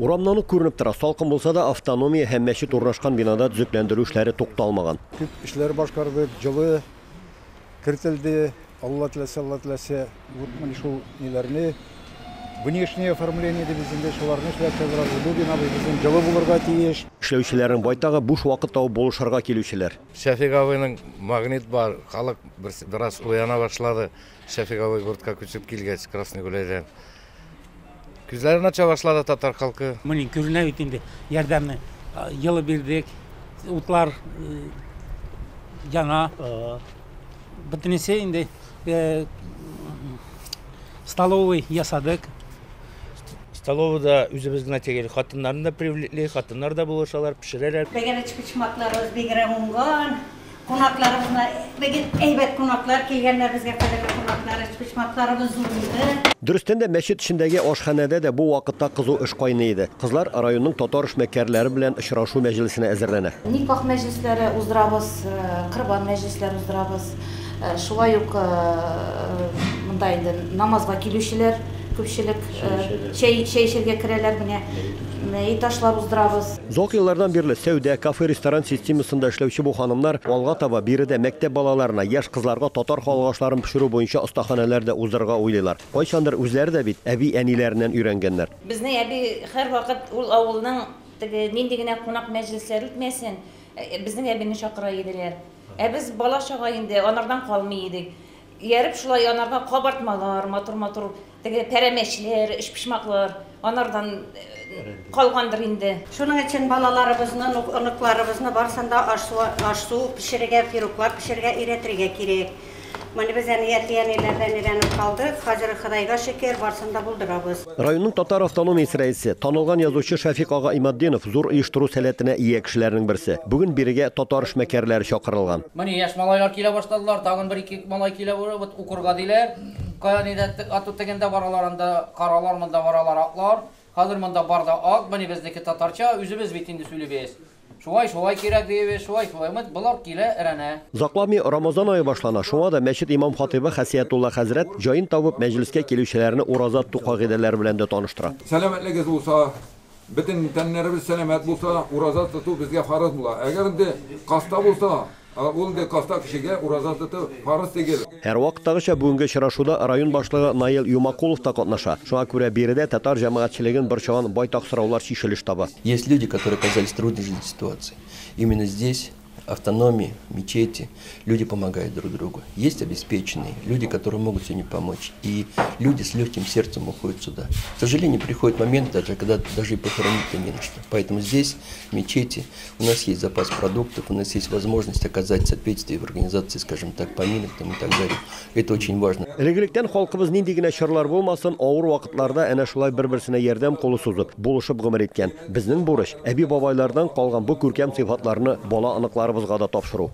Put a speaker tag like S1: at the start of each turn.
S1: Урамнан күренеп тора, салкын булса да автономия һәм мәчет урнашкан бинада төзекләндерү эшләре тукталмаган.
S2: Күп эшләр башкарды, җылы кертелде, Алла теләсә, вот менә шул ниләрне внешнее оформление дибезендә шуларны эшләп чыгарабыз. Бу бина безнең җылы булырга тиеш.
S1: Эшләүчеләрнең байтагы буш вакыт табып булышырга килүчеләр.
S3: Шәфигавыйның магнит бар, халык бераз уяна башлады. Шәфигавый гуртка күчеп килгәч, Красный Гүләйдән. Күзләрен ача башлады татар халкы.
S4: Менә күренә бит инде ярдәмне йылы бирдек, утлар яна. Бөтенесе инде столовый ясадык.
S5: Столовыйда үзебезнең тегел хатыннарны да привлекли, хатыннар да булышалар, пешерәләр.
S6: Бегән чпичмакларыбыз бигрә уңган. Кунакларыбызны бегән әйбәт кунаклар килгәннәр безгә кадәр кунаклар чпичмакларыбыз зур.
S1: Дөрестән дә мәчет эчендәге ашханәдә дә бу вакытта кызу эш кайный иде. Кызлар районның татар эшмәкәрләре белән очрашу мәҗлесенә әзерләнә.
S7: Никах мәҗлесләре уздырабыз, кырбан мәҗлесләре уздырабыз. Шулай ук монда инде намазга килүчеләр күпчелек чәй эчәргә керәләр, менә ташлар уздырабыз.
S1: Зок еллардан бирле сәүдә, кафе, ресторан системасында эшләүче бу ханымнар алга таба биредә мәктәп балаларына, яшь кызларга татар халыгашларын пешерү буенча остаханәләрдә уздырырга уйлыйлар. Кайчандыр үзләре дә бит әби-әниләреннән өйрәнгәннәр.
S8: Безнең әби һәрвакыт ул авылның нинди генә кунак мәҗлесләре үтмәсен, безнең әбине чакыра иделәр. Без бала чага инде анардан калмый идек. Ярып шулай анарга кабартмалар, матур пәрәмәчләр, эшпишмаклар анардан калгандыр инде.
S6: Шуның өчен балаларыбызны, оныкларыбызны барсында аш-су пешерергә, пироглар пешерергә өйрәтергә кирәк. Менә без әният-әниләрдән өйрәнеп калдык. Хәзер Худайга шөкер, барсында булдырабыз.
S1: Районның татар автономиясе рәисе, танылган язучы Шәфик ага Имаддинов зур оештыру сәләтенә ия кешеләрнең берсе. Бүген бирегә татар эшмәкәрләре чакырылган.
S9: Менә яшь малайлар килә башладылар, тагын бер-ике малай килә булып укырга диләр. Кая нидә ату тегендә бараларында каралар, монда баралар атлар. Хәзер монда барда ак, менә безнеке татарча, үзебез бит инде сөйлибез. Шулай кирәк диебез, шулай булар килә әрәнә.
S1: Заклами Рамазан ае башлана. Шуңа да мәчет имам хатибы Хәсиятулла хәзрәт җаен табып мәҗлескә килүчеләрне ураза тоту кагыйдәләре белән дә таныштыра.
S10: Сәламәтлегез булса, бөтен тәннәребез сәламәт булса, ураза тоту безгә фарыз була. Әгәр инде каста булса, ул да каста кешегә ураза тоту фарыз түгел.
S1: Һәр вакыттагыча бүгенге очрашуда район башлыгы Наил Юмакулов та катнаша. Шуңа күрә биредә татар җәмәгатьчелеген борчыган байтак сораулар чишелеш таба.
S11: Есть люди, которые оказались в трудной жизненной ситуации. Именно здесь автономии, мечети, люди помогают друг другу. Есть обеспеченные, люди, которые могут сегодня помочь. И люди с легким сердцем уходят сюда. К сожалению, приходит момент, когда даже и похоронить-то не на что. Поэтому здесь, в мечети, у нас есть запас продуктов, у нас есть возможность оказать соответствие в организации, скажем так, поминок и так далее. Это очень важно.
S1: Элегилектән халкыбыз нинди генә чорлар булмасын, авыр вакытларда әнә шулай бер-берсенә ярдәм кулы сузып, булышып гомер иткән. Безнең бурыч әби-бабайлардан калган бу күркәм сыйфатларны бала аныкларыбызга да тапшыру.